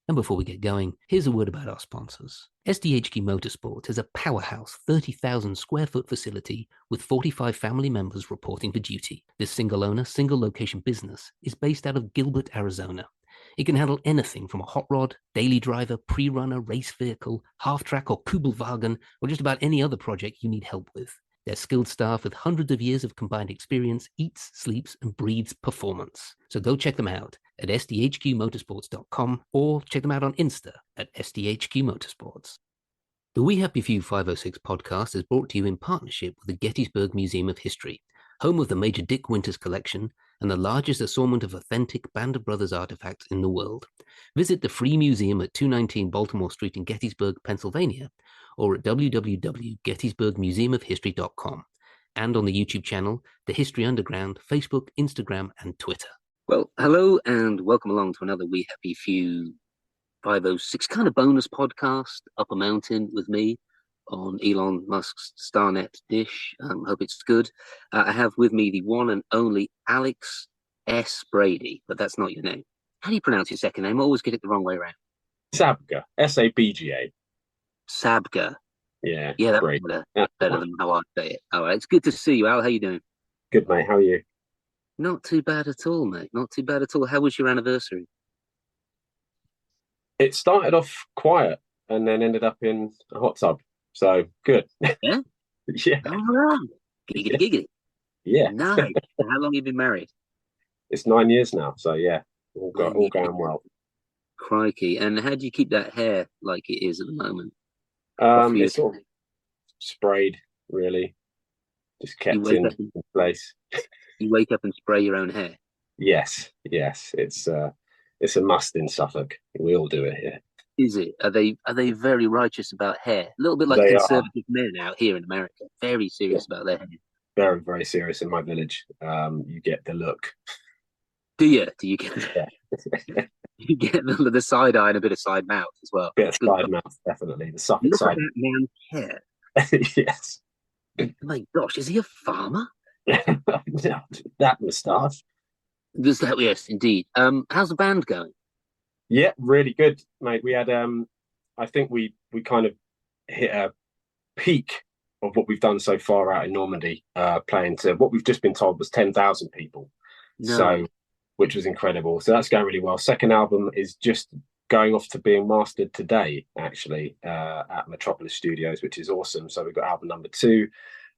And before we get going, here's a word about our sponsors. SDHQ Motorsports is a powerhouse 30,000 square foot facility with 45 family members reporting for duty. This single owner, single location business is based out of Gilbert, Arizona. It can handle anything from a hot rod, daily driver, pre-runner, race vehicle, half-track or Kugelwagen, or just about any other project you need help with. Their skilled staff with hundreds of years of combined experience eats, sleeps, and breathes performance. So go check them out at sdhqmotorsports.com or check them out on Insta at sdhqmotorsports. The We Happy Few 506 podcast is brought to you in partnership with the Gettysburg Museum of History, home of the Major Dick Winters collection and the largest assortment of authentic Band of Brothers artifacts in the world. Visit the free museum at 219 Baltimore Street in Gettysburg, Pennsylvania, or at www.gettysburgmuseumofhistory.com, and on the YouTube channel, The History Underground, Facebook, Instagram, and Twitter. Well, hello and welcome along to another We Happy Few 506 kind of bonus podcast up a mountain with me on Elon Musk's Starnet dish. Hope it's good. I have with me the one and only Alex S. Brady, but that's not your name. How do you pronounce your second name? I always get it the wrong way around. Sabga, Sabga. Sabga. Yeah, Yeah, that's great. better than how I say it. All right, it's good to see you, Al. How you doing? Good, mate. How are you? Not too bad at all, mate. Not too bad at all. How was your anniversary? It started off quiet and then ended up in a hot tub. So good. Yeah? Yeah. All right. Giggity, giggity. Yeah. Nice. How long have you been married? It's 9 years now. So yeah, all 9 years. going well. Crikey. And how do you keep that hair like it is at the moment? What for you? It's sort of sprayed, really. Just You kept wake in up and place. you wake up and spray your own hair. Yes, yes. It's a must in Suffolk. We all do it here. Is it? Are they very righteous about hair? A little bit like the They are, conservative men out here in America. Very yeah, serious about their hair. very, very serious in my village. You get the look. Do you? Do you get Yeah. you get the side eye and a bit of side mouth as well? Bit of Good side God. mouth, definitely. The Suffolk Look at side. that man's hair. Yes. My gosh, is he a farmer? That moustache. Does that? Yes, indeed. How's the band going? Yeah, really good, mate. We had I think we kind of hit a peak of what we've done so far out in Normandy, playing to what we've just been told was 10,000 people. No. So which was incredible. So that's going really well. Second album is just going off to being mastered today, actually, at Metropolis Studios, which is awesome. So we've got album number two,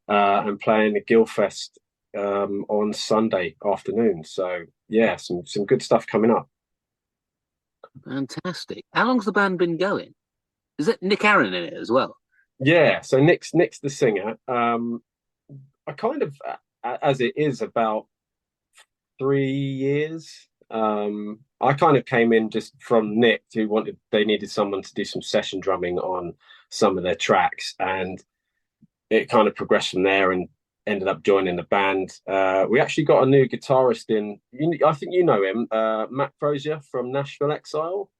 and playing the Guildfest on Sunday afternoon. So yeah, some good stuff coming up. Fantastic. How long's the band been going? Is it Nick Aaron in it as well? Yeah, so Nick's the singer. I kind of, as it is about 3 years. I kind of came in just from Nick, who wanted they needed someone to do some session drumming on some of their tracks, and it kind of progressed from there and ended up joining the band. We actually got a new guitarist in. I think you know him, Matt Crozier from Nashville Exile.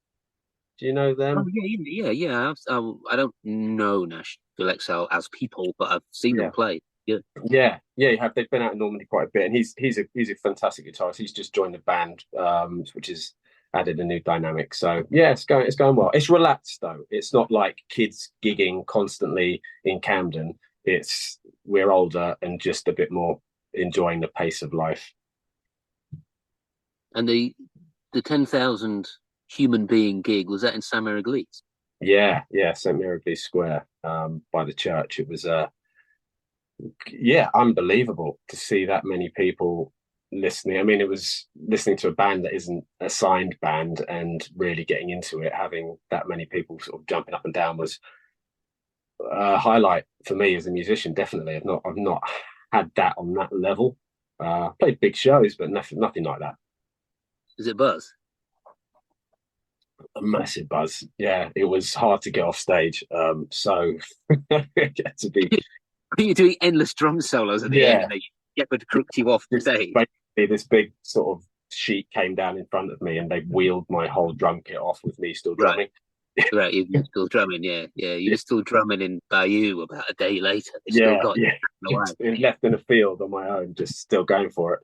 Do you know Oh them? yeah, yeah, yeah. I don't know Nashville Excel as people, but I've seen them Yeah, play. Yeah. yeah. You have. They've been out in Normandy quite a bit, and he's a fantastic guitarist. He's just joined the band, which is added a new dynamic. So yeah, it's going well. It's relaxed though. It's not like kids gigging constantly in Camden. It's we're older and just a bit more enjoying the pace of life. And the 10,000 human being gig was that in San Mary-Glees? Yeah, St. Mary Square, by the church. It was yeah, unbelievable to see that many people listening. I mean, it was listening to a band that isn't a signed band and really getting into it. Having that many people sort of jumping up and down was a highlight for me as a musician. Definitely, I've not had that on that level. Played big shows, but nothing like that. Is it Buzz? A massive buzz. Yeah, it was hard to get off stage. So to be You're doing endless drum solos at the end, yeah, and they shepherd crooked you off just stage. basically this big sort of sheet came down in front of me and they wheeled my whole drum kit off with me still Right, drumming. right. You're still drumming, yeah, yeah. You were still drumming in Bayou about a day later. They still Yeah, got yeah. you away. Just left in a field on my own, just still going for it.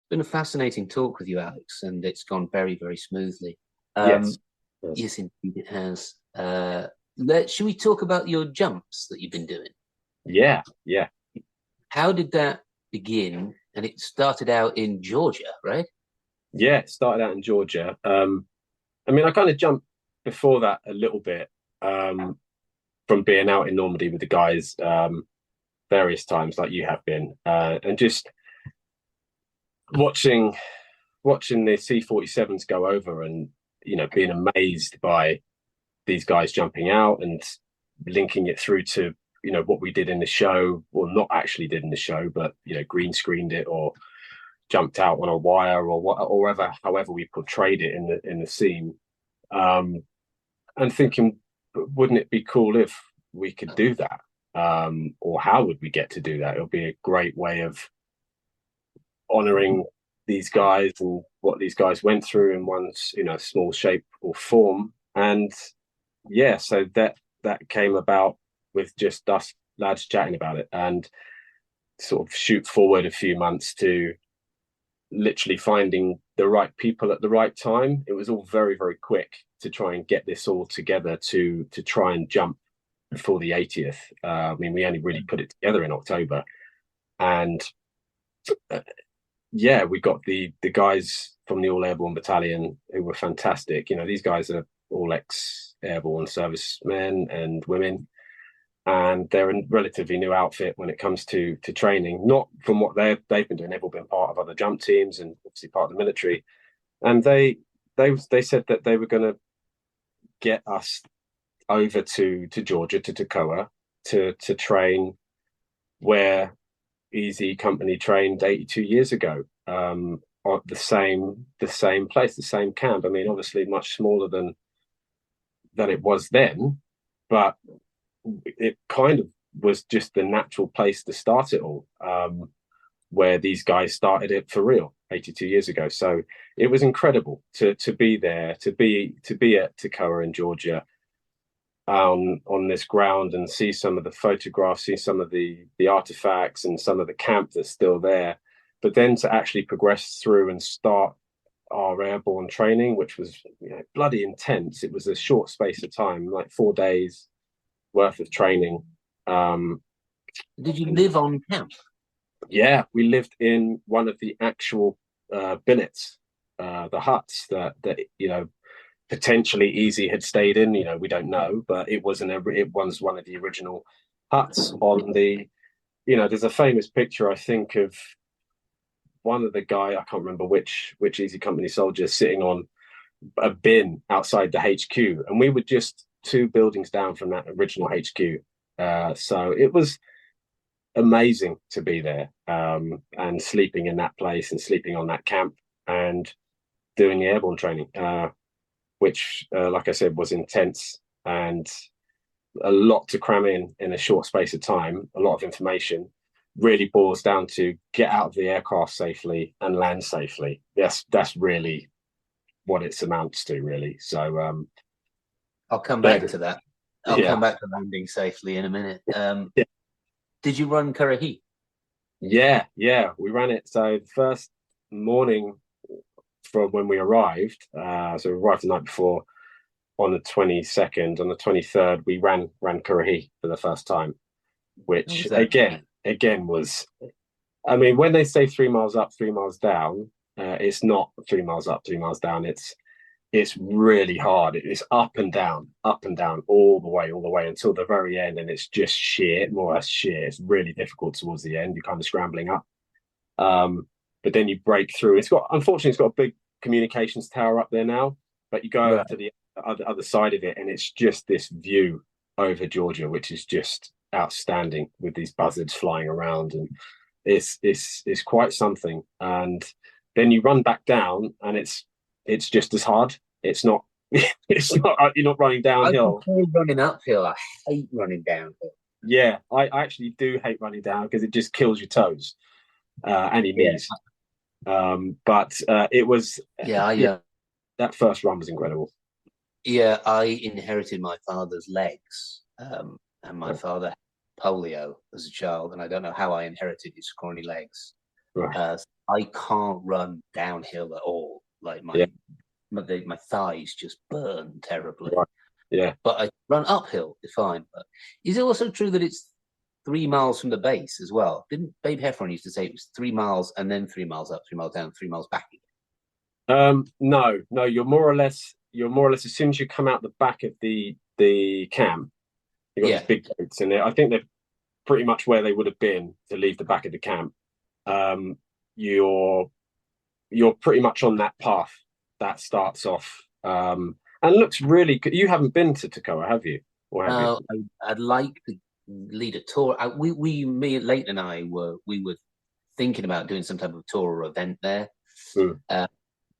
been a fascinating talk with you, Alex, and it's gone very, very smoothly. Yes. Um, Yes. yes, indeed it has. Should we talk about your jumps that you've been doing? Yeah. Yeah. How did that begin? And it started out in Georgia, right? Yeah. Started out in Georgia. I mean, I kind of jumped before that a little bit um, from being out in Normandy with the guys various times, like you have been, and just watching the C-47s go over, and being amazed by these guys jumping out and linking it through to what we did in the show, or not actually did in the show, but green screened it or jumped out on a wire or whatever, however we portrayed it in the scene. Um, and thinking, wouldn't it be cool if we could do that? Or how would we get to do that? It would be a great way of honoring these guys and what these guys went through in one small shape or form. And yeah, so that came about with just us lads chatting about it, and sort of shoot forward a few months to literally finding the right people at the right time. It was all very, very quick to try and get this all together to try and jump for the 80th. I mean, we only really put it together in October, and uh, yeah, we got the guys from the All Airborne Battalion who were fantastic. These guys are all ex airborne servicemen and women, and they're a relatively new outfit when it comes to training. Not from what they've been doing. They've all been part of other jump teams and obviously part of the military. And they said that they were going to get us over to Georgia, to Toccoa, to train where Easy Company trained 82 years ago. At the same place, the same camp. I mean, obviously much smaller than it was then, but it kind of was just the natural place to start it all, where these guys started it for real 82 years ago. So it was incredible to be there, to be at Toccoa in Georgia, on this ground, and see some of the photographs, see some of the artifacts, and some of the camp that's still there. But then to actually progress through and start our airborne training, which was bloody intense. It was a short space of time, like 4 days worth of training. Um, Did you and live on camp? yeah, we lived in one of the actual billets, the huts that potentially Easy had stayed in. We don't know, but it was one of the original huts on the. There's a famous picture, I think, of one of the guy, I can't remember which Easy Company soldier, sitting on a bin outside the HQ, and we were just two buildings down from that original HQ. So it was amazing to be there, and sleeping in that place and sleeping on that camp and doing the airborne training, which, like I said, was intense and a lot to cram in a short space of time. A lot of information. Really boils down to get out of the aircraft safely and land safely. That's really what it amounts to, really. So I'll come but back to that. I'll yeah, come back to landing safely in a minute. yeah, Did you run Currahee? yeah. We ran it. So the first morning from when we arrived, so we arrived the night before on the 22nd. On the 23rd, we ran Currahee for the first time, How which was that? again was. I mean, when they say 3 miles up, 3 miles down, it's not 3 miles up, 3 miles down. It's really hard. It's up and down, all the way until the very end, and it's just sheer, more or less sheer. It's really difficult towards the end. You're kind of scrambling up, but then you break through. Unfortunately, it's got a big communications tower up there now, but you go over Right. to the other side of it, and it's just this view over Georgia, which is just outstanding, with these buzzards flying around, and it's quite something. And then you run back down, and it's just as hard. It's not. It's not. You're not running I downhill. prefer running uphill. I hate running downhill. Yeah, I actually do hate running down because it just kills your toes and your Yeah. knees. But it was, Yeah, yeah, that first run was incredible. I inherited my father's legs, and my Right, father had polio as a child, and I don't know how I inherited his scrawny legs. right. I can't run downhill at all. Like Yeah, my thighs just burn terribly. right. Yeah. But I run uphill fine. But is it also true that it's 3 miles from the base as well? Didn't Babe Heffron used to say it was 3 miles and then 3 miles up, 3 miles down, 3 miles back again? No, no, you're more or less as soon as you come out the back of the camp, you've got these Yeah. big gates in there. I think they're pretty much where they would have been to leave the back of the camp. Um, you're you're pretty much on that path that starts off and looks really good. You haven't been to Toccoa, have you? Or have you? No, I'd like to lead a tour. Me, Leighton and we were thinking about doing some type of tour or event there. Mm.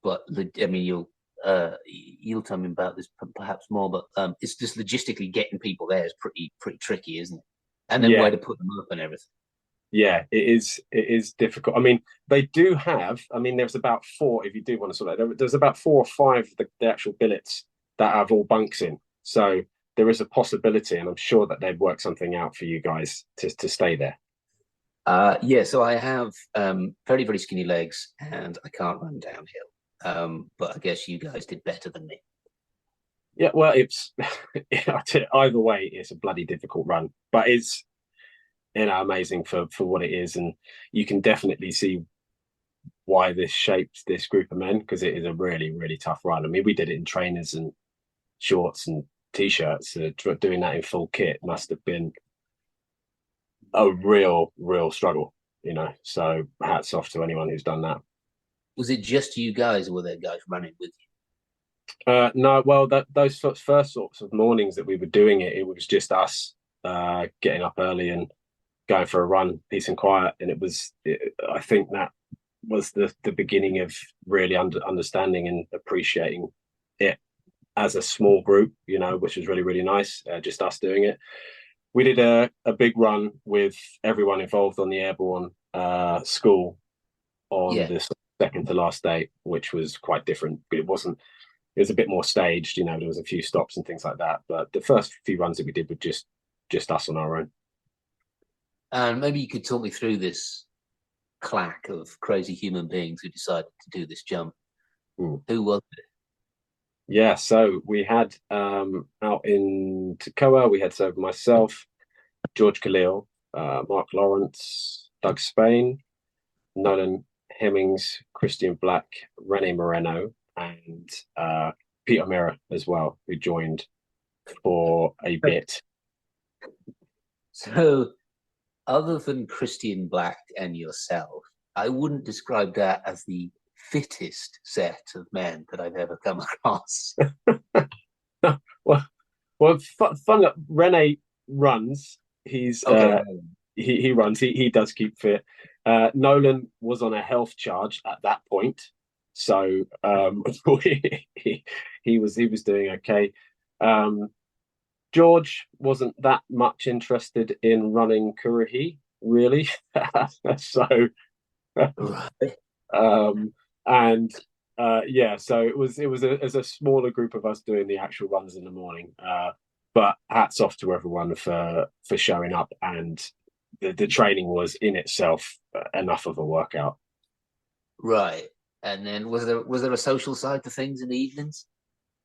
But I mean, you'll tell me about this perhaps more. But it's just logistically getting people there is pretty tricky, isn't it? And then Yeah, where to put them up and everything. yeah, it is. It is difficult. I mean, they do have. I mean, there's about four. If you do want to sort of, there's about 4 or 5 of the actual billets that have all bunks in. So there is a possibility, and I'm sure that they'd work something out for you guys to stay there. Yeah, so I have very, very skinny legs and I can't run downhill. But I guess you guys did better than me. Yeah, well, it's either way, it's a bloody difficult run, but it's amazing for what it is, and you can definitely see why this shaped this group of men because it is a really really tough run. I mean, we did it in trainers and shorts and t-shirts. Doing that in full kit must have been a real struggle, So hats off to anyone who's done that. Was it just you guys or were there guys running with No, well, those first sorts of mornings that we were doing it, it was just us getting up early and going for a run, peace and quiet, and I think that was the beginning of really understanding and appreciating it as a small group, which was really really nice. Just us doing it. We did a big run with everyone involved on the airborne school you? on Yeah. the second to last day, which was quite different. But it wasn't. It was a bit more staged. There was a few stops and things like that. But the first few runs that we did were just us on our own. And maybe you could talk me through this claque of crazy human beings who decided to do this jump. Mm. Who was it? Yeah, so we had out in Toccoa, we had myself, George Khalil, Mark Lawrence, Doug Spain, Nolan Hemmings, Christian Black, Rene Moreno, and Peter Mira as well, who joined for a bit. So, other than Christian Black and yourself, I wouldn't describe that as the fittest set of men that I've ever come across. well, well, fun. Rene runs. He's Okay. he runs. He does keep fit. Nolan was on a health charge at that point, so he was doing okay. George wasn't that much interested in running Kurihi, really. So, Right. and yeah, so it was as a smaller group of us doing the actual runs in the morning. But hats off to everyone for showing up, and the training was in itself enough of a workout. Right. And then was there a social side to things in the evenings?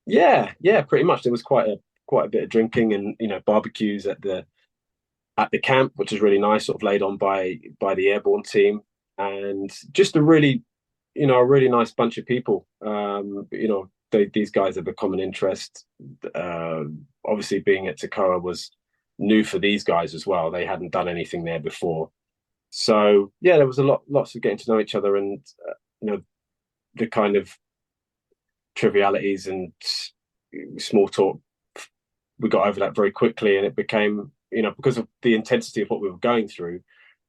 Yeah, pretty much. There was quite a bit of drinking and barbecues at the camp, which was really nice, sort of laid on by the airborne team, and just a really nice bunch of people. These guys have a common interest. Obviously, being at Toccoa was new for these guys as well. They hadn't done anything there before, so yeah, there was lots of getting to know each other, and the kind of trivialities and small talk. We got over that very quickly, and it became, because of the intensity of what we were going through,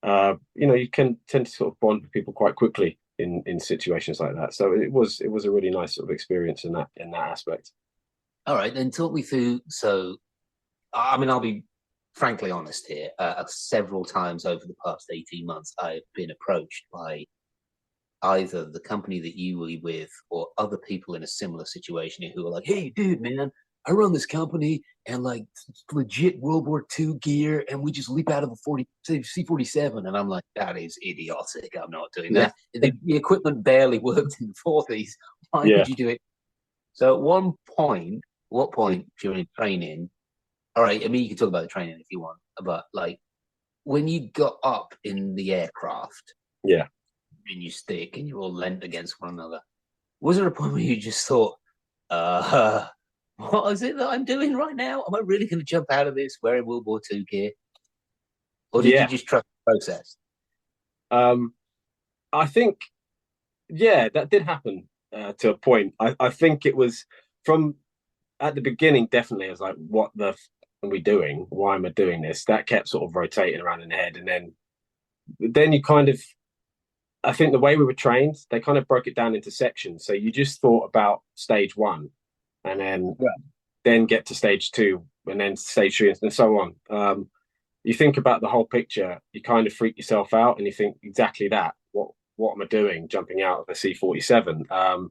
you can tend to sort of bond with people quite quickly in situations like that. So it was a really nice sort of experience in that aspect. All right, then talk me through. So, I mean, I'll be frankly honest here. Several times over the past 18 months, I've been approached by either the company that you were with or other people in a similar situation who are like, "Hey, dude, man, I run this company and like legit World War II gear, and we just leap out of a C-47. And I'm like, that is idiotic. I'm not doing Yeah, that. The equipment barely worked in the 40s. Why yeah, would you do it? So at what point during training? All right, I mean, you can talk about the training if you want, but like when you got up in the aircraft yeah. and you stick and you're all leant against one another, was there a point where you just thought, what is it that I'm doing right now? Am I really going to jump out of this wearing World War II gear? Or did you Yeah. just trust the process? Um, I think, yeah, that did happen to a point. I think it was from at the beginning, definitely, I was like, what the are we doing? Why am I doing this? That kept sort of rotating around in the head. And then you kind of, I think the way we were trained, they kind of broke it down into sections. So you just thought about stage one and then get to stage two and then stage three and so on. You think about the whole picture, you kind of freak yourself out and you think exactly that. What am I doing jumping out of a C-47?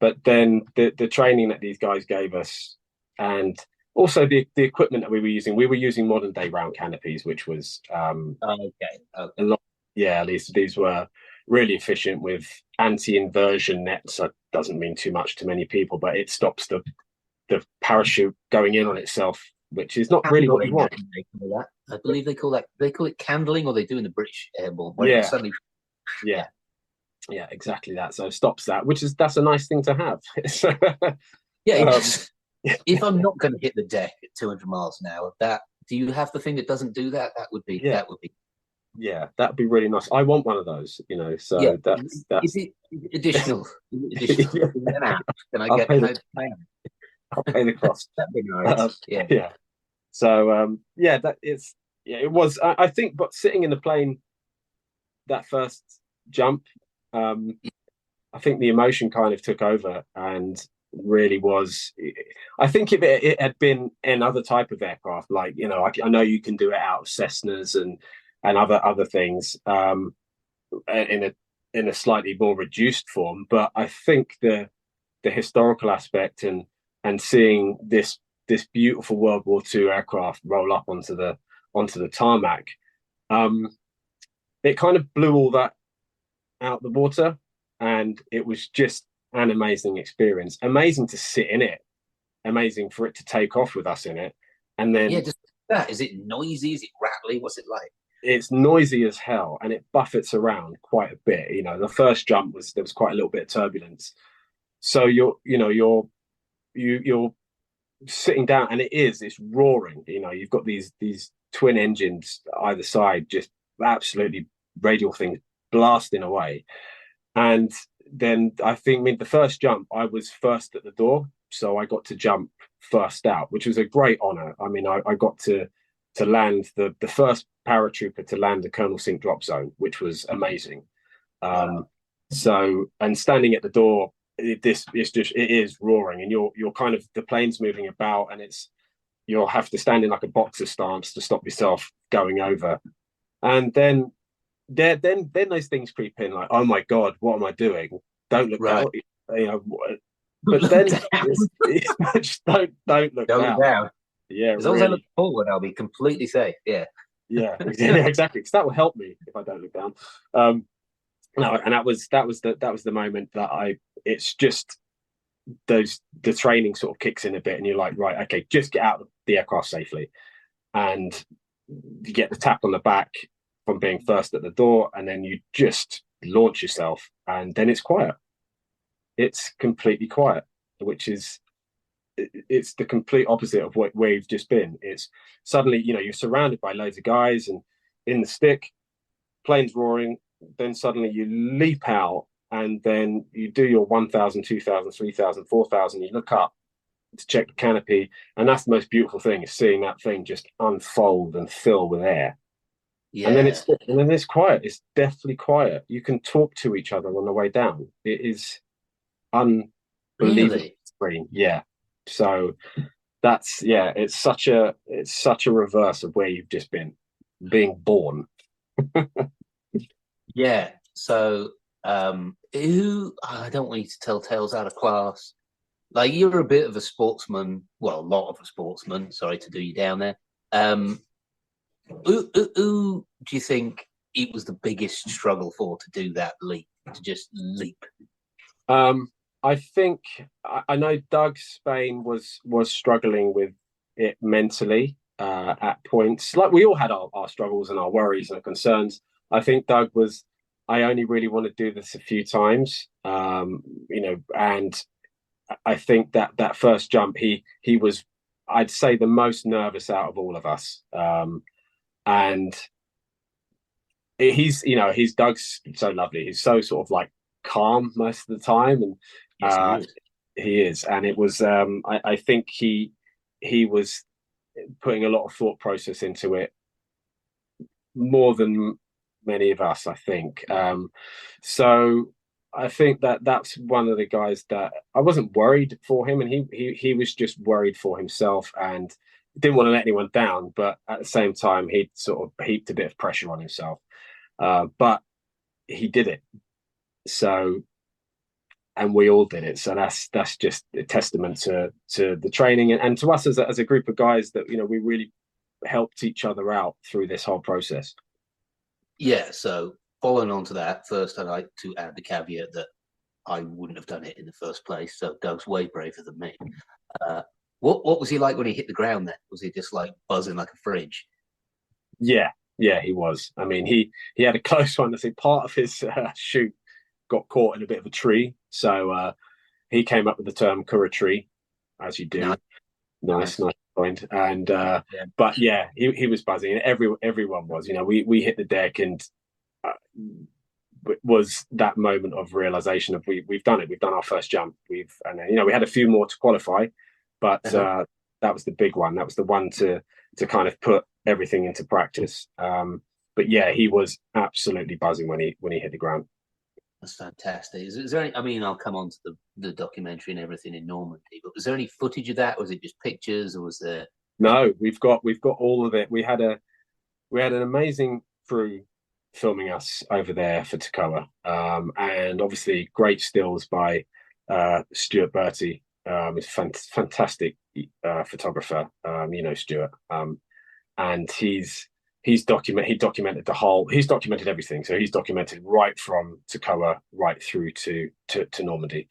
But then the training that these guys gave us and also the equipment that we were using modern day round canopies, which was Okay. a lot. Yeah, these were really efficient with anti-inversion nets. That doesn't mean too much to many people, but it stops the parachute going in on itself, which is not really what you want. I believe they call it candling, or they do in the British airborne. Where Yeah, suddenly, yeah, yeah, exactly that. So it stops that, that's a nice thing to have. yeah. um, If I'm not going to hit the deck at 200 miles an hour, do you have the thing that doesn't do that? yeah, That would be that'd be really nice. I want one of those, yeah. So that's Is it additional? Additional? yeah, Is it an app? Can I I'll get? pay Can the I pay? I'll pay the cost. That'd be nice. Yeah. Yeah. So that it's yeah, it was. I think, but sitting in the plane that first jump, um, I think the emotion kind of took over and really was. I think if it had been another type of aircraft, like I know you can do it out of Cessnas and other things in a slightly more reduced form, but I think the historical aspect and seeing this beautiful World War II aircraft roll up onto the tarmac, um, it kind of blew all that out the water, and it was just an amazing experience. Amazing to sit in it, amazing for it to take off with us in it, and Yeah. then Just that. Is it noisy? Is it rattly? What's it like? it's noisy as hell, and it buffets around quite a bit. The first jump there was quite a little bit of turbulence, so you're sitting down and it's roaring. You've got these twin engines either side, just absolutely radial things blasting away. And then I think, the first jump I was first at the door, so I got to jump first out, which was a great honor. I got to land the first paratrooper to land the Colonel Sink drop zone, which was amazing. Wow. So, and standing at the door, it is roaring, and you're kind of, the plane's moving about, and you'll have to stand in like a boxer stance to stop yourself going over. And then those things creep in, like, oh my god, what am I doing? Don't look Right. down, you know. But then just don't look Don't look down. down. Yeah, As long as I look really. forward, I'll be completely safe. Yeah. Yeah, exactly. Because that will help me if I don't look down. No, and that was the moment that it's just the training sort of kicks in a bit, and you're like, right, okay, just get out of the aircraft safely, and you get the tap on the back from being first at the door, and then you just launch yourself, and then it's quiet. It's completely quiet, which is it's the complete opposite of where you've just been. It's suddenly, you're surrounded by loads of guys and in the stick, planes roaring, then suddenly you leap out and then you do your 1,000, 2,000, 3,000, 4,000. You look up to check the canopy, and that's the most beautiful thing, is seeing that thing just unfold and fill with air. And then Yeah. it's quiet. It's deathly quiet. You can talk to each other on the way down. It is unbelievable. Really? Yeah. So it's such a reverse of where you've just been being born. Yeah. So, who? I don't want you to tell tales out of class, Like you're a bit of a sportsman, well, a lot of a sportsman. Sorry to do you down there. Who do you think it was the biggest struggle for to do that leap, to just leap? I think I know Doug Spain was struggling with it mentally at points. Like we all had our struggles and our worries and our concerns. I think Doug was. I only really want to do this a few times, and I think that first jump, he was, I'd say, the most nervous out of all of us. And he's Doug's so lovely. He's so sort of like calm most of the time, and Yes, he is. he is. And it was, I think he was putting a lot of thought process into it more than many of us, I think. So I think that's one of the guys that I wasn't worried for him, and he was just worried for himself and didn't want to let anyone down. But at the same time, he'd sort of heaped a bit of pressure on himself. But he did it. So, and we all did it. So that's just a testament to the training and to us as a group of guys that we really helped each other out through this whole process. Yeah. So following on to that, first I'd like to add the caveat that I wouldn't have done it in the first place. So Doug's way braver than me. What was he like when he hit the ground then? Was he just like buzzing like a fridge? Yeah, he was. I mean, he had a close one. I think part of his shoot got caught in a bit of a tree, so he came up with the term "Kura tree," as you do. Nice point. And but yeah, he was buzzing, and everyone was. We hit the deck, and was that moment of realization of we've done it. We've done our first jump. We had a few more to qualify, but that was the big one. That was the one to kind of put everything into practice. But yeah, he was absolutely buzzing when he hit the ground. That's fantastic. Is there any? I mean, I'll come on to the documentary and everything in Normandy, but was there any footage of that? Was it just pictures, or was there? No, we've got all of it. We had an amazing crew filming us over there for Toccoa, and obviously great stills by Stuart Bertie. He's a fantastic photographer. Stuart, and he's documented everything. So he's documented right from Toccoa right through to Normandy.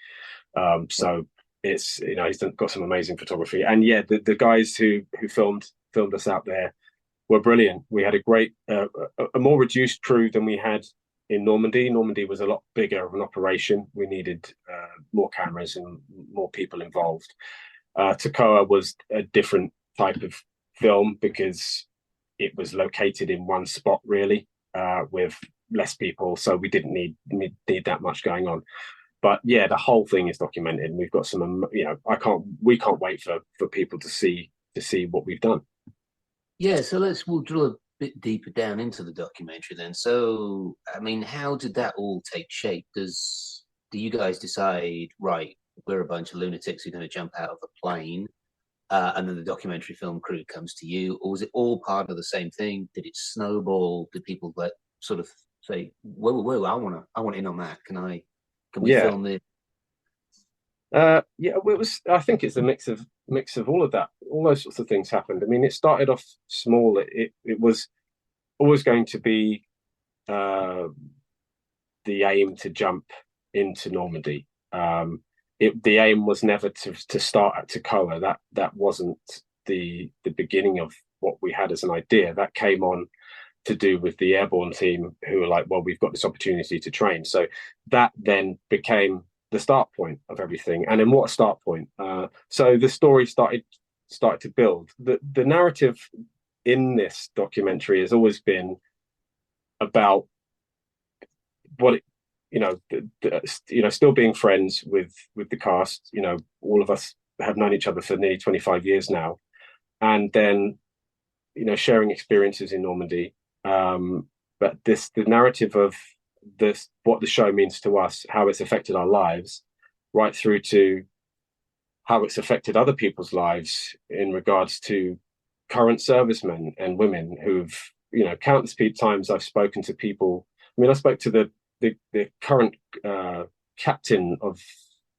So it's he's got some amazing photography, and yeah, the guys who filmed us out there were brilliant. We had a great, a more reduced crew than we had in Normandy. Normandy was a lot bigger of an operation. We needed more cameras and more people involved. Toccoa was a different type of film because it was located in one spot really, with less people, so we didn't need that much going on. But yeah, the whole thing is documented, and we've got some. We can't wait for people to see what we've done. Yeah, so we'll drill a bit deeper down into the documentary then. So, I mean, how did that all take shape? Do you guys decide, right, we're a bunch of lunatics who are going to jump out of a plane, and then the documentary film crew comes to you, or was it all part of the same thing? Did it snowball? Did people sort of say, whoa, I want in on that. Can we film this? Yeah, it was. I think it's a mix of all of that. All those sorts of things happened. I mean, it started off small. It was always going to be the aim to jump into Normandy. The aim was never to start at Toccoa. That wasn't the beginning of what we had as an idea. That came on to do with the airborne team who were like, well, we've got this opportunity to train. So that then became the start point of everything. And then what a start point. So the story started to build. The narrative in this documentary has always been about what still being friends with the cast. All of us have known each other for nearly 25 years now, and then sharing experiences in Normandy. But the narrative of this, what the show means to us, how it's affected our lives, right through to how it's affected other people's lives in regards to current servicemen and women who've, countless times I've spoken to people. I mean, I spoke to the current captain of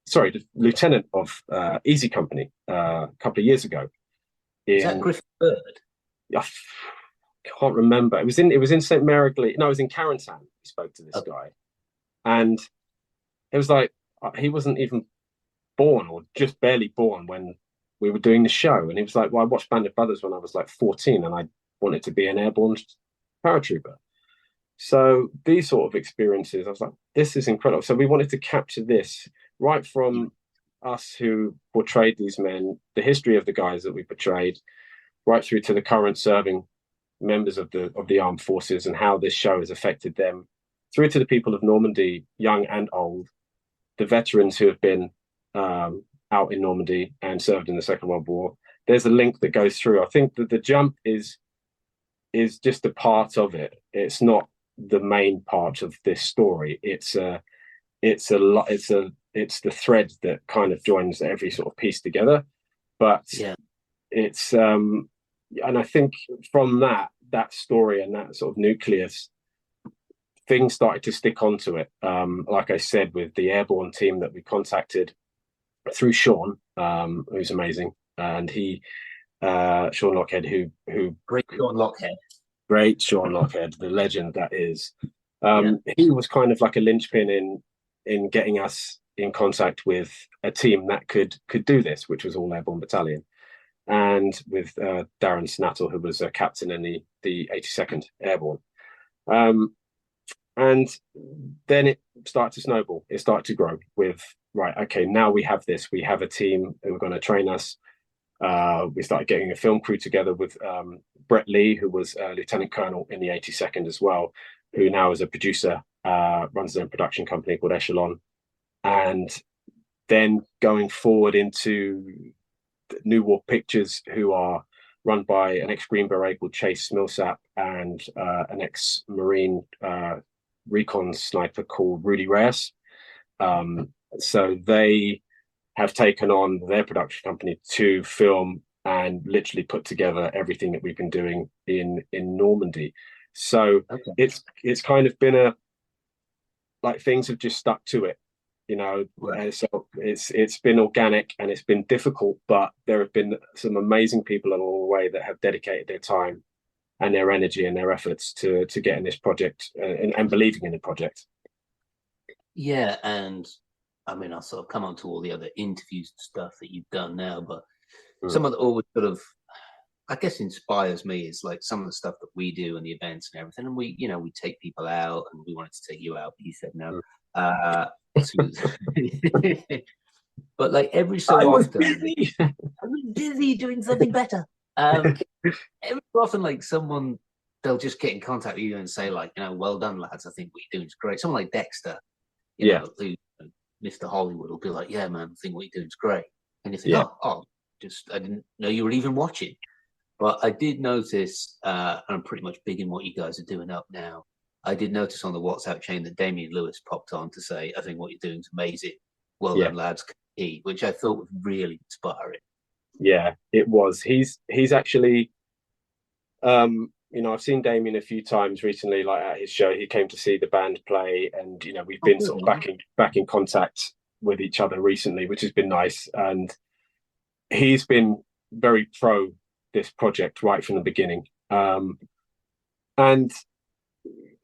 sorry, the lieutenant of Easy Company a couple of years ago. Is that Griffith Bird? I can't remember. It was in St. Mary. No, it was in Carentan. We spoke to this guy, and it was like he wasn't even born or just barely born when we were doing the show. And he was like, "Well, I watched Band of Brothers when I was like 14, and I wanted to be an airborne paratrooper." So these sort of experiences, I was like, "This is incredible." So we wanted to capture this right from us who portrayed these men, the history of the guys that we portrayed, right through to the current serving members of the armed forces and how this show has affected them, through to the people of Normandy, young and old, the veterans who have been out in Normandy and served in the Second World War. There's a link that goes through. I think that the jump is just a part of it. It's not the main part of this story. It's the thread that kind of joins every sort of piece together. But it's and I think from that story and that sort of nucleus, things started to stick onto it. Like I said, with the airborne team that we contacted through Sean, who's amazing, and he, Sean Lockhead, who great Sean Lockhead, the legend that is. He was kind of like a linchpin in getting us in contact with a team that could do this, which was all Airborne Battalion, and with Darren Snattle, who was a captain in the 82nd Airborne. And then it started to snowball. It started to grow with, right, okay, now we have this. We have a team who are going to train us. We started getting a film crew together with Brett Lee, who was a lieutenant colonel in the 82nd as well, who now is a producer, runs their own production company called Echelon. And then going forward into New War Pictures, who are run by an ex-Green Beret called Chase Millsap and an ex-Marine recon sniper called Rudy Reyes. So they have taken on their production company to film and literally put together everything that we've been doing in Normandy. So it's kind of been like things have just stuck to it, you know. Right. So it's been organic and it's been difficult, but there have been some amazing people along the way that have dedicated their time and their energy and their efforts to get in this project and believing in the project. Yeah, and I mean, I'll sort of come on to all the other interviews and stuff that you've done now, but some of the always sort of, I guess, inspires me is like some of the stuff that we do and the events and everything. And we take people out, and we wanted to take you out, but you said no. But like every so often, I was busy doing something better. Every so often, like they'll just get in contact with you and say, like, well done, lads. I think what you're doing is great. Someone like Dexter, you know, who Mr. Hollywood will be like, yeah, man, I think what you're doing is great. And you think, I didn't know you were even watching. But I did notice, and I'm pretty much big in what you guys are doing up now. I did notice on the WhatsApp chain that Damien Lewis popped on to say, I think what you're doing is amazing. Well done, lads, which I thought was really inspiring. Yeah, it was. He's actually, I've seen Damien a few times recently, like at his show. He came to see the band play, and we've been sort of back in contact with each other recently, which has been nice. And he's been very pro this project right from the beginning. And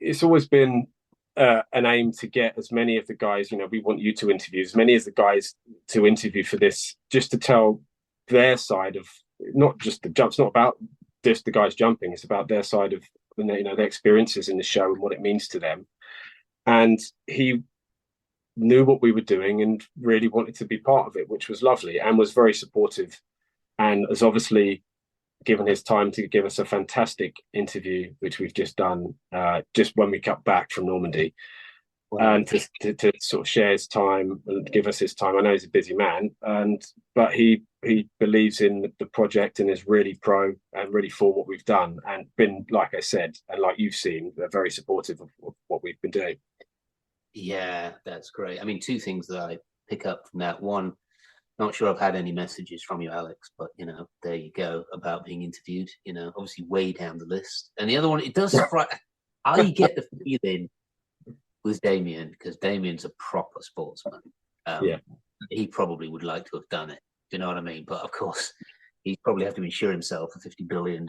it's always been an aim to get as many of the guys, we want you to interview as many as the guys to interview for this, just to tell their side of not just the jumps, not about just the guys jumping. It's about their side of their experiences in the show and what it means to them. And he knew what we were doing and really wanted to be part of it, which was lovely, and was very supportive, and has obviously given his time to give us a fantastic interview, which we've just done just when we got back from Normandy. Wow. And to sort of share his time and give us his time. I know he's a busy man, but he believes in the project and is really pro and really for what we've done, and been, like I said, and like you've seen, very supportive of what we've been doing. Yeah, that's great. I mean, two things that I pick up from that. One, not sure I've had any messages from you, Alex, but there you go, about being interviewed. Obviously way down the list. And the other one, it does. I get the feeling with Damien, because Damien's a proper sportsman. he probably would like to have done it. Do you know what I mean? But of course, he'd probably have to insure himself for $50 billion.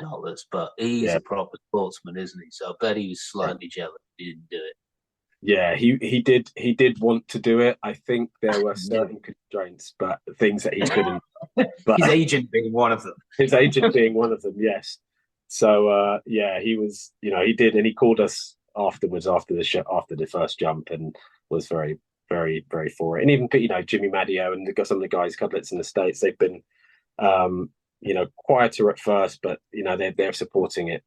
But he's Yeah. a proper sportsman, isn't he? So I bet he was slightly jealous he didn't do it. Yeah, he did want to do it. I think there were certain constraints, but things that he couldn't. But his agent being one of them. His agent being one of them, yes. So yeah, he was, he did, and he called us afterwards after the first jump, and was very, very, very for it. And even Jimmy Madio and some of the guys, Cudlets in the States, they've been quieter at first, but they're supporting it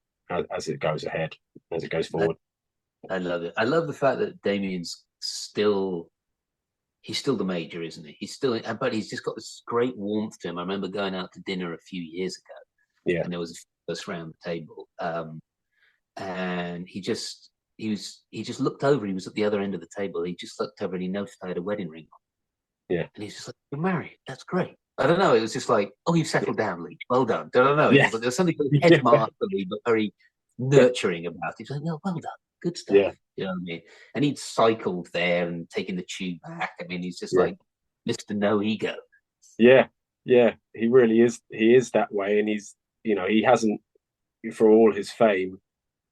as it goes ahead, as it goes forward. I love it. I love the fact that Damien's he's still the major, isn't he? But he's just got this great warmth to him. I remember going out to dinner a few years ago, and there was a first round table, and he just looked over. He was at the other end of the table. He just looked over and he noticed I had a wedding ring on. Yeah, and he's just like, "You're married? That's great." I don't know. It was just like, "Oh, you've settled down, Lee. Well done." I don't know. Yeah. There was something headmasterly but very nurturing about it. He's like, "No, well done. Good stuff." Yeah. You know what I mean? And he'd cycled there and taken the tube back. I mean, he's just like Mr. No Ego. Yeah. He really is. He is that way. And he's, he hasn't, for all his fame,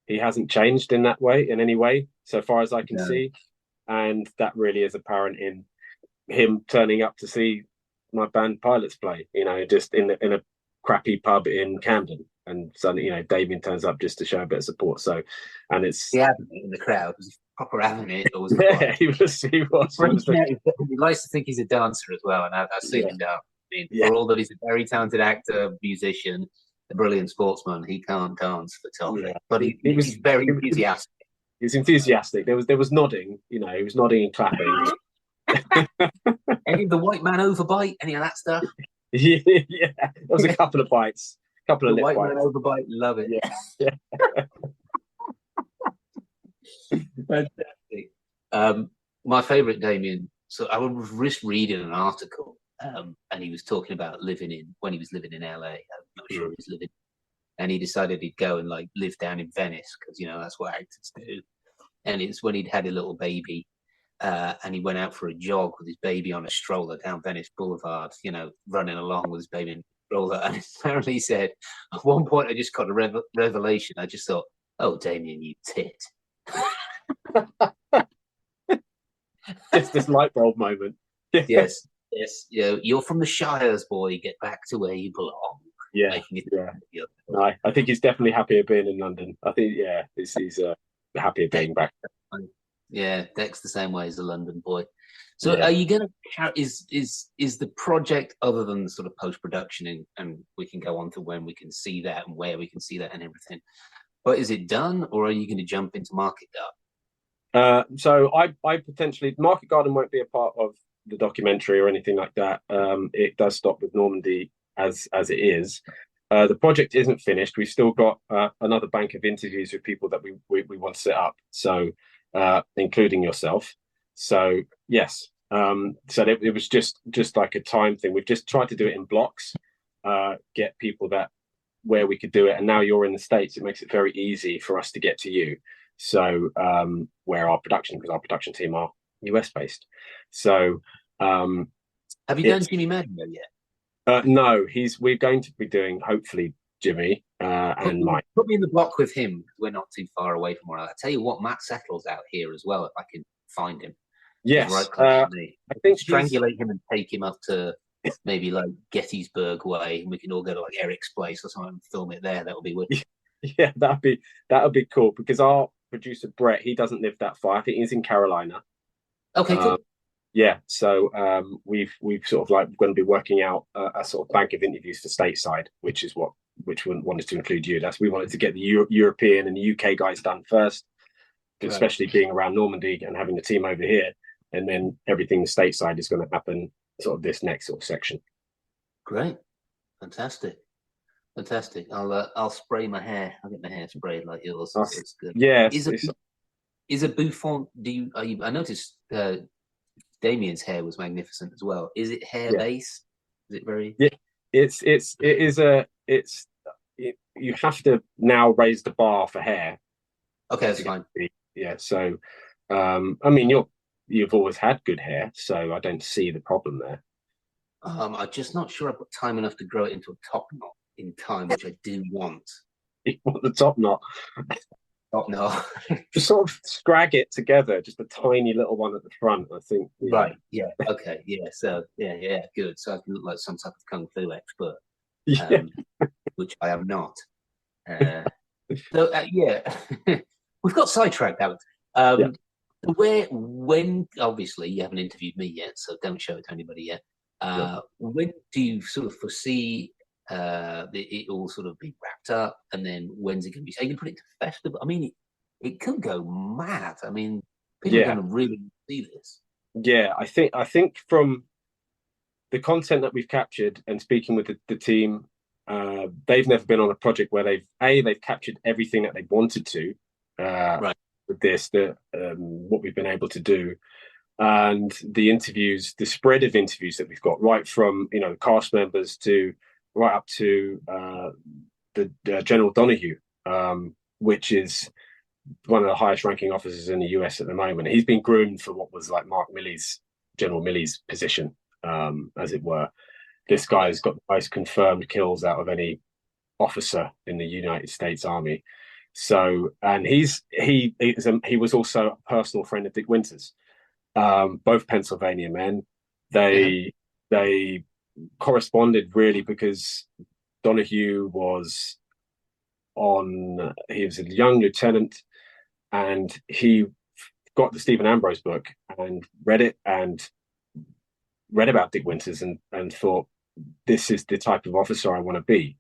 he hasn't changed in that way, in any way, so far as I can see. And that really is apparent in him turning up to see my band Pilots play, just in a crappy pub in Camden. And suddenly, Damien turns up just to show a bit of support. So, and it's in the crowd. Was he proper having it? Or was it he was. He likes to think he's a dancer as well, and I've seen him down. I mean, for all that he's a very talented actor, musician, a brilliant sportsman, he can't dance for toffee. But he's very enthusiastic. He was enthusiastic. There was nodding. He was nodding and clapping. Any of the white man overbite? Any of that stuff? Yeah, there was a couple of bites. Couple of white bites. Man overbite, love it. Yeah. Fantastic. My favourite Damien. So I was just reading an article, and he was talking about when he was living in LA. I'm not sure he was living, and he decided he'd go and live down in Venice because that's what actors do. And it's when he'd had a little baby, and he went out for a jog with his baby on a stroller down Venice Boulevard. Running along with his baby in and apparently he said, at one point I just got a revelation. I just thought, "Oh, Damien, you tit." Just this light bulb moment. Yes. You're from the Shires, boy. Get back to where you belong. Yeah. No, I think he's definitely happier being in London. I think, he's happier being back. Yeah, Deck's the same way as a London boy. So are you going to is the project, other than the sort of post-production, and we can go on to when we can see that and where we can see that and everything, but is it done, or are you going to jump into Market Garden? So I potentially, Market Garden won't be a part of the documentary or anything like that. It does stop with Normandy as it is. The project isn't finished. We've still got another bank of interviews with people that we want to set up, so including yourself. So yes, so it was just like a time thing. We've just tried to do it in blocks, get people where we could do it. And now you're in the States, it makes it very easy for us to get to you. So because our production team are US based. So have you done Jimmy Madio yet? No, we're going to be doing, hopefully, Jimmy and Mike. Put me in the block with him. We're not too far away from one another. I tell you what, Matt Settle's out here as well, if I can find him. Yes, right, I think strangulate him and take him up to maybe Gettysburg way, and we can all go to Eric's place or something and film it there. That'll be wicked. Yeah, that'd be cool, because our producer Brett, he doesn't live that far. I think he's in Carolina. Okay, cool. Yeah, so we've sort of going to be working out a sort of bank of interviews for stateside, which we wanted to include you. We wanted to get the European and the UK guys done first, especially being around Normandy and having the team over here, and then everything stateside is going to happen sort of this next sort of section. Great, fantastic. I'll spray my hair. I'll get my hair sprayed like yours. It's good. Yeah. Is a bouffant? I noticed Damien's hair was magnificent as well. Is it hair base? Is it very? Yeah, you have to now raise the bar for hair. Okay, that's fine. Yeah. So, I mean, you've always had good hair, so I don't see the problem there. I'm just not sure I've got time enough to grow it into a top knot in time, which I do want. You want the top knot, Top knot. just sort of scrag it together, just a tiny little one at the front. I think. Right. Yeah. Okay. Yeah. So yeah. Good. So I can look like some type of kung fu expert, Yeah. which I am not. Yeah, we've got sidetracked, Alex. Yeah. When obviously you haven't interviewed me yet, so don't show it to anybody yet. When do you sort of foresee it all sort of be wrapped up, and then when's it going to be? Are you going to put it to festival? I mean, it could go mad. I mean, people are going to really see this. Yeah, I think from the content that we've captured and speaking with the team, they've never been on a project where they've captured everything that they wanted to. Right. With this, what we've been able to do, and the interviews, the spread of interviews that we've got, right from cast members to right up to the General Donahue, which is one of the highest ranking officers in the US at the moment. He's been groomed for what was like General Milley's position, as it were. This guy's got the most confirmed kills out of any officer in the United States Army. So, and he was also a personal friend of Dick Winters, both Pennsylvania men. They corresponded really because Donahue he was a young lieutenant, and he got the Stephen Ambrose book and read it and read about Dick Winters and thought, this is the type of officer I want to be.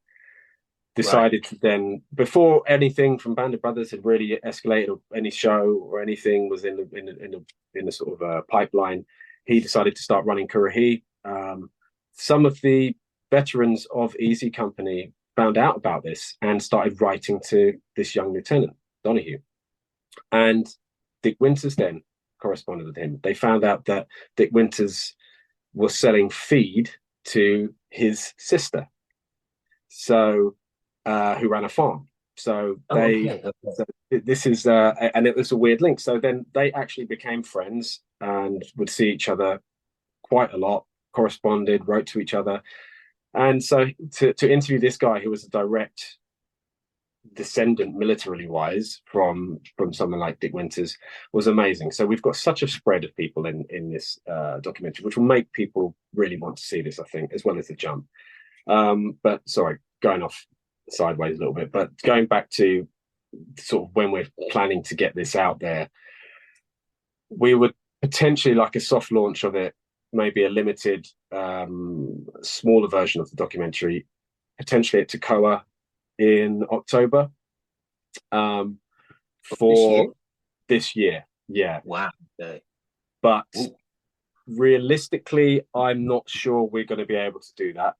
Decided to then, before anything from Band of Brothers had really escalated, or any show or anything was in the sort of pipeline, he decided to start running Currahee. Some of the veterans of Easy Company found out about this and started writing to this young lieutenant, Donahue. And Dick Winters then corresponded with him. They found out that Dick Winters was selling feed to his sister, so who ran a farm. So this is and it was a weird link. So then they actually became friends and would see each other quite a lot, corresponded, wrote to each other. And so to interview this guy who was a direct descendant, militarily wise, from someone like Dick Winters was amazing. So we've got such a spread of people in this documentary, which will make people really want to see this, I think, as well as the jump. But sorry, going off sideways a little bit, but going back to sort of when we're planning to get this out there, we would potentially like a soft launch of it, maybe a limited smaller version of the documentary, potentially at Toccoa in October, for this year. Yeah. Wow. Okay. But realistically, I'm not sure we're going to be able to do that.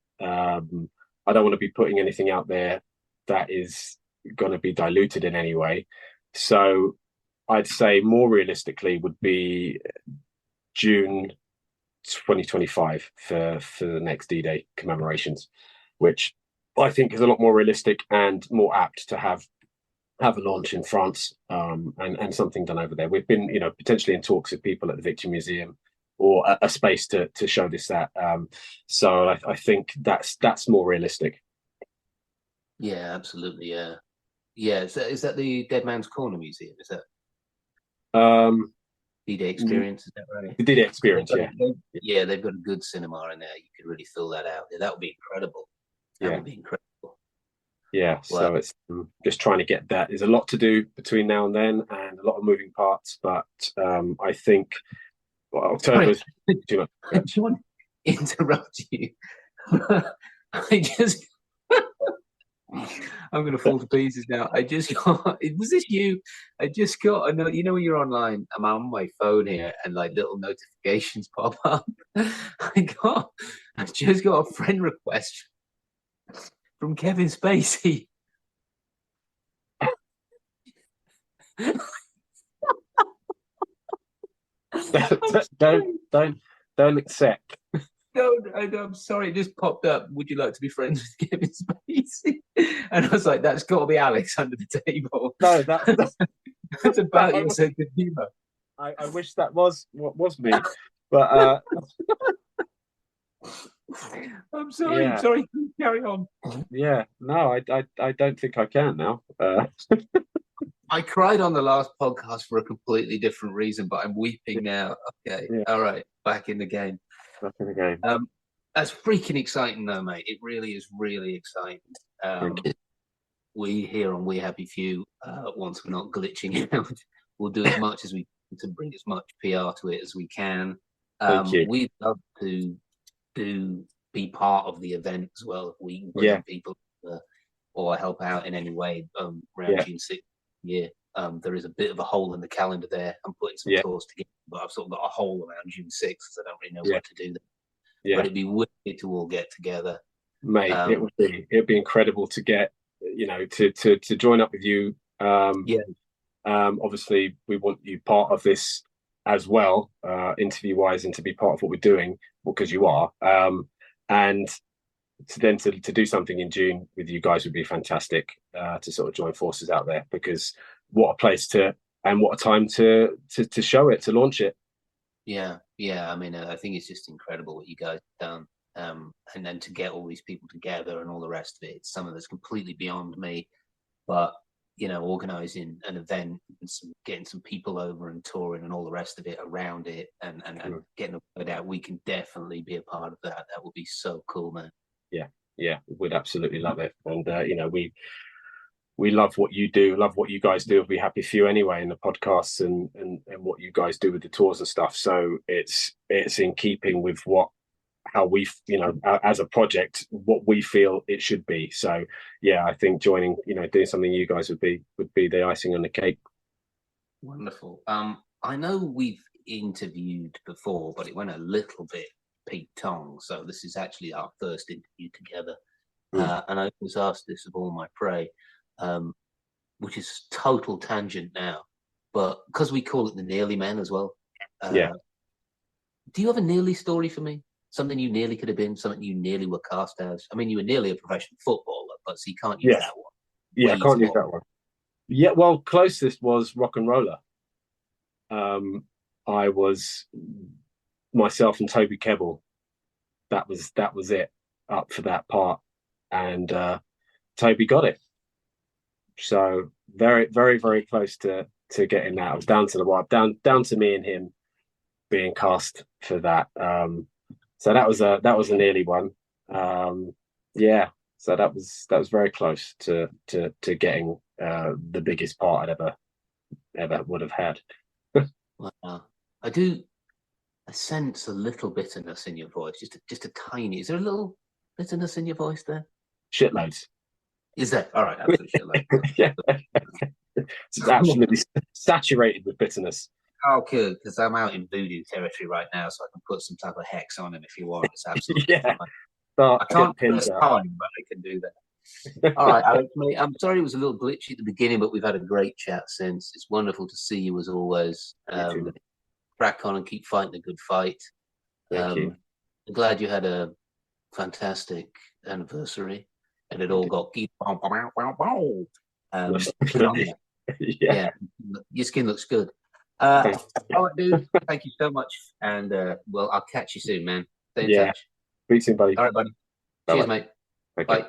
I don't want to be putting anything out there that is going to be diluted in any way. So I'd say more realistically would be June 2025 for the next D-Day commemorations, which I think is a lot more realistic and more apt to have a launch in France, and something done over there. We've been, potentially in talks with people at the Victory Museum or a space to show that. So I think that's more realistic. Yeah, absolutely. Yeah. Is that the Dead Man's Corner Museum? Is that D-Day Experience? Is that right? The D-Day Experience, yeah. They've got a good cinema in there. You could really fill that out. Yeah, that would be incredible. That would be incredible. Yeah, wow. So it's just trying to get that. There's a lot to do between now and then, and a lot of moving parts. But I think October's too much. I just want to interrupt you. I'm going to fall to pieces now. I just got. Was this you? I just got. I know. When you're online, I'm on my phone here, and like little notifications pop up. I just got a friend request from Kevin Spacey. Don't accept. No, I'm sorry. It just popped up. Would you like to be friends with Kevin Spacey? And I was like, that's got to be Alex under the table. No, that's about your sense of humor. I wish that was what was me, but I'm sorry. yeah. Sorry. Carry on. Yeah, no, I don't think I can now. I cried on the last podcast for a completely different reason, but I'm weeping now. Okay. Yeah. All right. Back in the game. Back in the game. That's freaking exciting, though, mate. It really is really exciting. We here on We Happy Few, once we're not glitching out, we'll do as much as we can to bring as much PR to it as we can. Thank you. We'd love to be part of the event as well if we can bring people or help out in any way around June 6th year. There is a bit of a hole in the calendar there. I'm putting some tours together, but I've sort of got a hole around June 6th because I don't really know what to do there. Yeah. But it'd be wicked to all get together. Mate, it'd be incredible to get, to join up with you. Obviously we want you part of this as well, interview wise, and to be part of what we're doing, because you are. And to do something in June with you guys would be fantastic, to sort of join forces out there, because what a place and what a time to show it, to launch it. Yeah. I mean, I think it's just incredible what you guys have done, and then to get all these people together and all the rest of it. It's something that's completely beyond me, but organising an event and getting some people over and touring and all the rest of it around it, and getting the word out, we can definitely be a part of that. That would be so cool, man. Yeah, we'd absolutely love it. And we love what you do, love what you guys do. We'll be happy for you anyway in the podcasts and what you guys do with the tours and stuff. So it's in keeping with how we, as a project, what we feel it should be. So yeah, I think joining, doing something you guys would be the icing on the cake. Wonderful. I know we've interviewed before, but it went a little bit Pete-tong. So this is actually our first interview together. And I was asked this of all my prey, which is total tangent now, but because we call it the Nearly Men as well. Do you have a nearly story for me? Something you nearly could have been, something you nearly were cast as? I mean, you were nearly a professional footballer, but so you can't use that one. Yeah, I can't use that one. Yeah, well, closest was rock and roller. I was myself and Toby Kebbell. That was it up for that part, and Toby got it. So very, very, very close to getting that. I was down to the wire, down to me and him being cast for that. So that was a nearly one. So that was very close to getting the biggest part I'd ever would have had. Wow. I sense a little bitterness in your voice, just a tiny. Is there a little bitterness in your voice there? Shitloads. Is there? All right, absolute shitloads. Yeah. It's absolutely saturated with bitterness. Oh, good, because I'm out in voodoo territory right now, so I can put some type of hex on him if you want. It's absolutely fine. I can't press time, but I can do that. All right, Alex, mate, I'm sorry it was a little glitchy at the beginning, but we've had a great chat since. It's wonderful to see you as always. Crack on and keep fighting a good fight. Thank you. I'm glad you had a fantastic anniversary and it all got yeah, your skin looks good. All right, dude, thank you so much, and well, I'll catch you soon, man. Stay in touch. Speak soon, buddy. All right, buddy. Bye-bye. Cheers, mate. Bye.